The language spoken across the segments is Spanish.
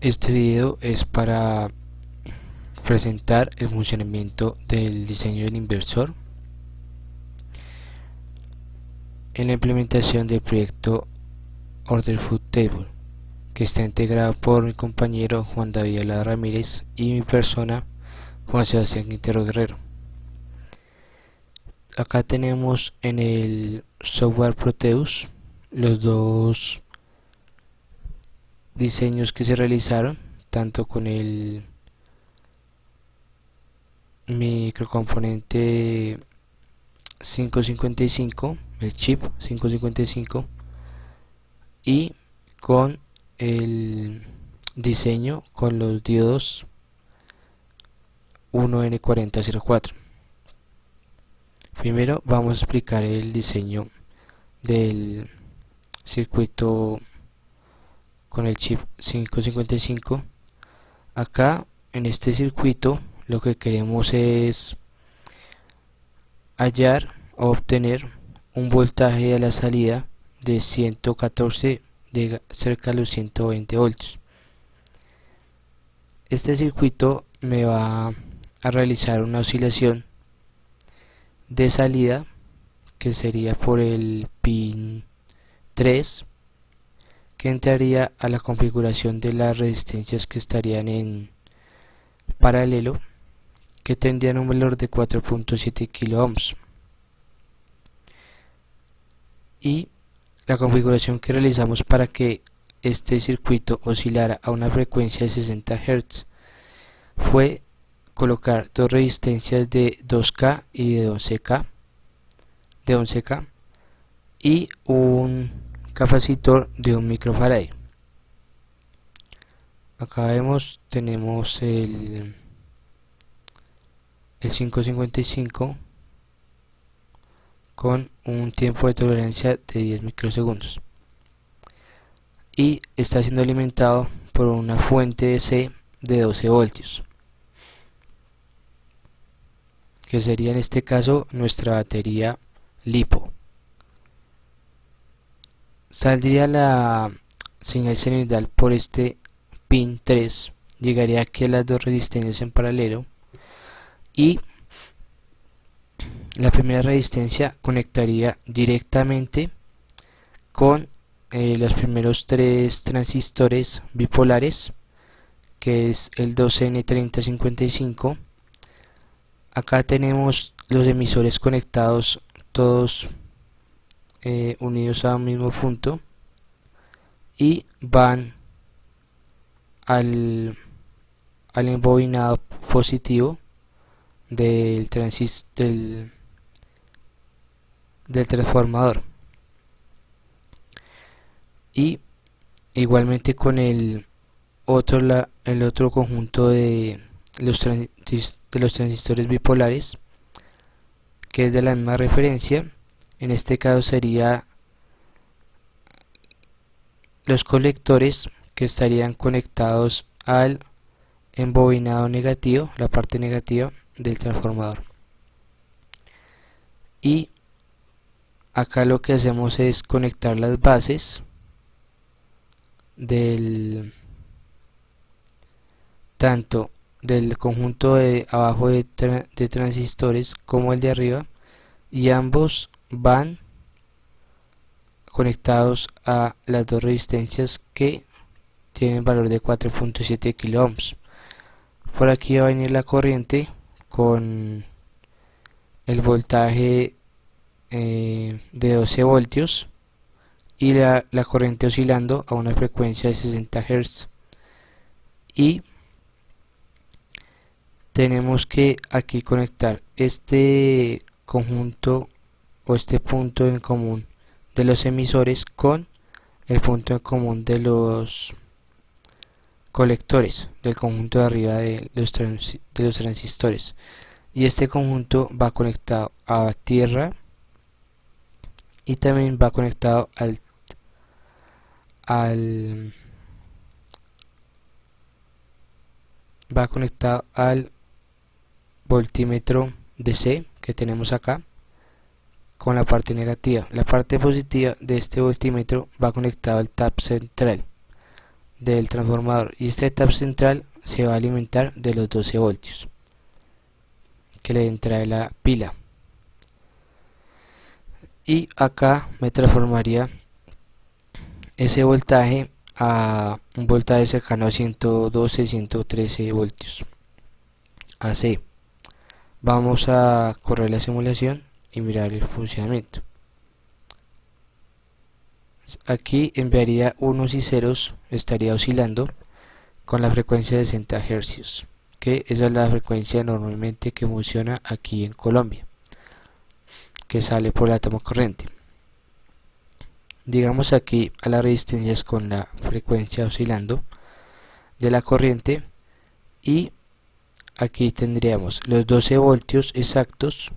Este video es para presentar el funcionamiento del diseño del inversor en la implementación del proyecto Order Flow Table, que está integrado por mi compañero Juan David Alada Ramírez y mi persona Juan Sebastián Quintero Guerrero. Acá tenemos en el software Proteus los dos diseños que se realizaron, tanto con el microcomponente 555, el chip 555, y con el diseño con los diodos 1N4004. Primero vamos a explicar el diseño del circuito con el chip 555. Acá en este circuito lo que queremos es hallar o obtener un voltaje a la salida de 114 de cerca de los 120 voltios. Este circuito me va a realizar una oscilación de salida que sería por el pin 3, que entraría a la configuración de las resistencias que estarían en paralelo, que tendrían un valor de 4.7 kilo ohms, y la configuración que realizamos para que este circuito oscilara a una frecuencia de 60 Hz fue colocar dos resistencias de 2K y de 11K y un capacitor de 1 microfarad. Acá tenemos el 555 con un tiempo de tolerancia de 10 microsegundos y está siendo alimentado por una fuente DC de 12 voltios, que sería en este caso nuestra batería LiPo. Saldría la señal sinusoidal por este pin 3, llegaría aquí a las dos resistencias en paralelo, y la primera resistencia conectaría directamente con los primeros tres transistores bipolares, que es el 2N3055. Acá tenemos los emisores conectados todos unidos a un mismo punto y van al embobinado positivo del transformador, y igualmente con el otro conjunto de los transistores bipolares, que es de la misma referencia. En este caso sería los colectores que estarían conectados al embobinado negativo, la parte negativa del transformador. Y acá lo que hacemos es conectar las bases tanto del conjunto de abajo de transistores como el de arriba, y ambos van conectados a las dos resistencias que tienen valor de 4.7 kilo ohms. Por aquí va a venir la corriente con el voltaje de 12 voltios y la corriente oscilando a una frecuencia de 60 Hz, y tenemos que aquí conectar este conjunto o este punto en común de los emisores con el punto en común de los colectores del conjunto de arriba de los transistores, y este conjunto va conectado a tierra y también va conectado al voltímetro DC que tenemos acá con la parte negativa. La parte positiva de este voltímetro va conectado al tap central. del transformador, y este tap central se va a alimentar de los 12 voltios que le entra de la pila, y acá me transformaría ese voltaje a un voltaje cercano a 112-113 voltios AC. Vamos a correr la simulación y mirar el funcionamiento. Aquí enviaría unos y ceros, estaría oscilando con la frecuencia de 60 Hz, que esa es la frecuencia normalmente que funciona aquí en Colombia, que sale por la toma corriente. Digamos aquí a las resistencias con la frecuencia oscilando de la corriente, y aquí tendríamos los 12 voltios exactos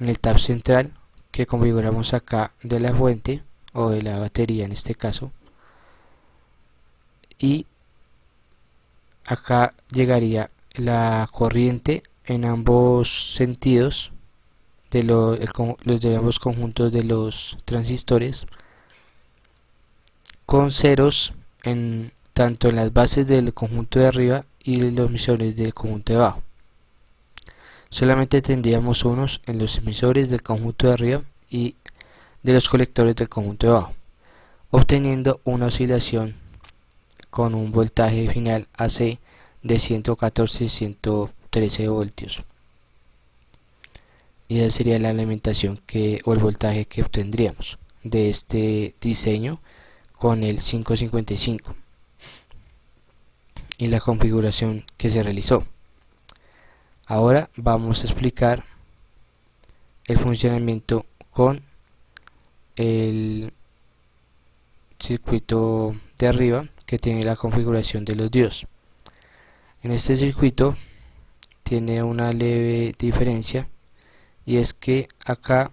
en el tap central que configuramos acá de la fuente o de la batería en este caso, y acá llegaría la corriente en ambos sentidos de los de ambos conjuntos de los transistores, con ceros en tanto en las bases del conjunto de arriba y los emisores del conjunto de abajo. Solamente tendríamos unos en los emisores del conjunto de arriba y de los colectores del conjunto de abajo, obteniendo una oscilación con un voltaje final AC de 114-113 voltios. Y esa sería la alimentación o el voltaje que obtendríamos de este diseño con el 555 y la configuración que se realizó. Ahora vamos a explicar el funcionamiento con el circuito de arriba, que tiene la configuración de los diodos. En este circuito tiene una leve diferencia, y es que acá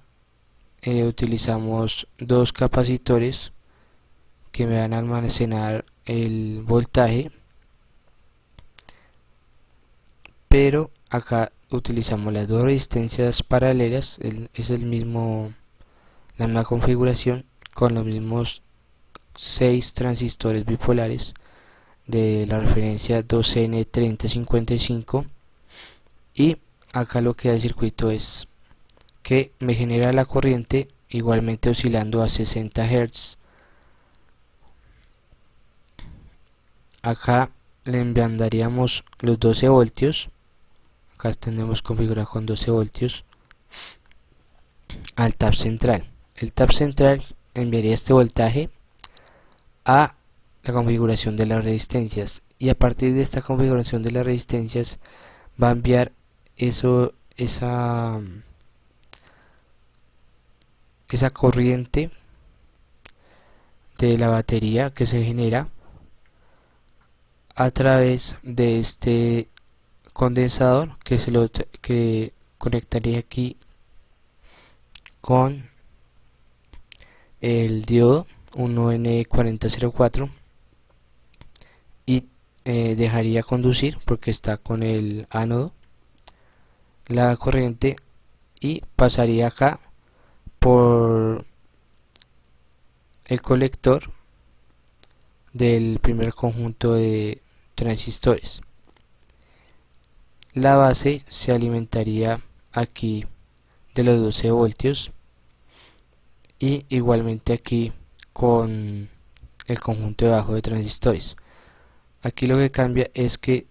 utilizamos dos capacitores que me van a almacenar el voltaje, pero acá utilizamos las dos resistencias paralelas, es la misma configuración con los mismos 6 transistores bipolares de la referencia 2N3055, y acá lo que da el circuito es que me genera la corriente igualmente oscilando a 60 Hz. Acá le mandaríamos los 12 voltios, acá tenemos configurado con 12 voltios al tap central. El tap central enviaría este voltaje a la configuración de las resistencias, y a partir de esta configuración de las resistencias va a enviar esa corriente de la batería que se genera a través de este condensador que conectaría aquí con el diodo 1N4004, y dejaría conducir, porque está con el ánodo, la corriente, y pasaría acá por el colector del primer conjunto de transistores. La base se alimentaría aquí de los 12 voltios, y igualmente aquí con el conjunto de abajo de transistores. Aquí lo que cambia es que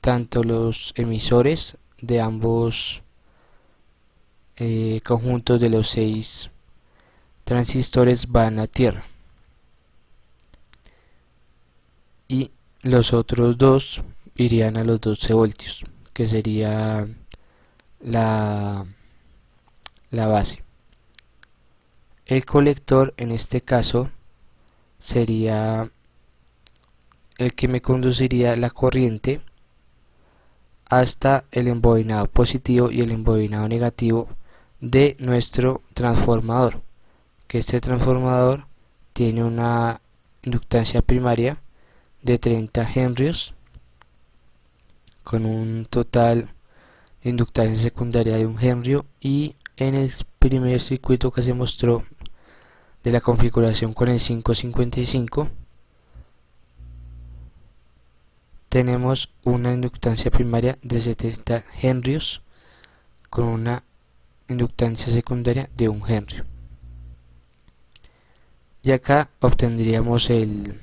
tanto los emisores de ambos conjuntos de los 6 transistores van a tierra, y los otros dos irían a los 12 voltios, que sería la base. El colector en este caso sería el que me conduciría la corriente hasta el embobinado positivo y el embobinado negativo de nuestro transformador, que este transformador tiene una inductancia primaria de 30 henrios con un total de inductancia secundaria de 1 henrio, y en el primer circuito que se mostró de la configuración con el 555 tenemos una inductancia primaria de 70 henrios con una inductancia secundaria de 1 henrio. Y acá obtendríamos el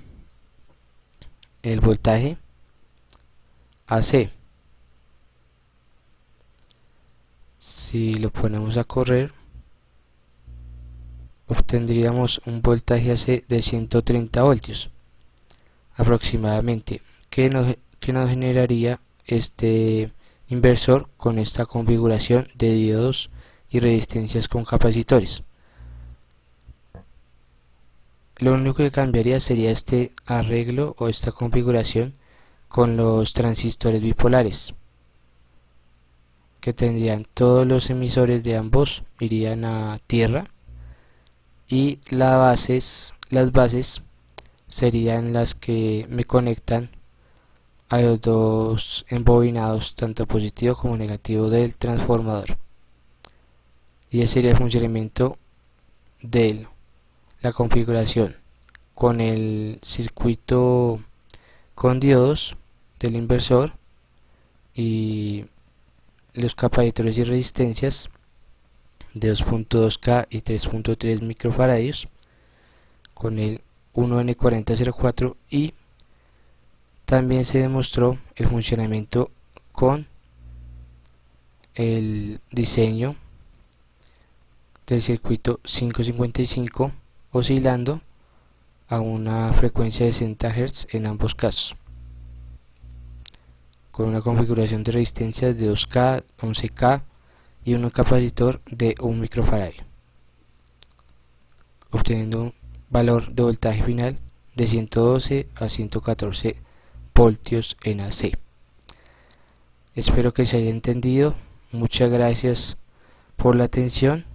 voltaje AC. Si lo ponemos a correr, obtendríamos un voltaje AC de 130 voltios aproximadamente, que nos generaría este inversor con esta configuración de diodos y resistencias con capacitores. Lo único que cambiaría sería este arreglo o esta configuración con los transistores bipolares, que tendrían todos los emisores de ambos irían a tierra y las bases serían las que me conectan a los dos embobinados, tanto positivo como negativo del transformador. Y ese sería el funcionamiento de la configuración con el circuito con diodos del inversor y los capacitores y resistencias de 2.2K y 3.3 microfaradios con el 1N4004, y también se demostró el funcionamiento con el diseño del circuito 555 oscilando a una frecuencia de 60 Hz en ambos casos, con una configuración de resistencias de 2K, 11K y un capacitor de 1 microfaradio, obteniendo un valor de voltaje final de 112 a 114 voltios en AC. Espero que se haya entendido. Muchas gracias por la atención.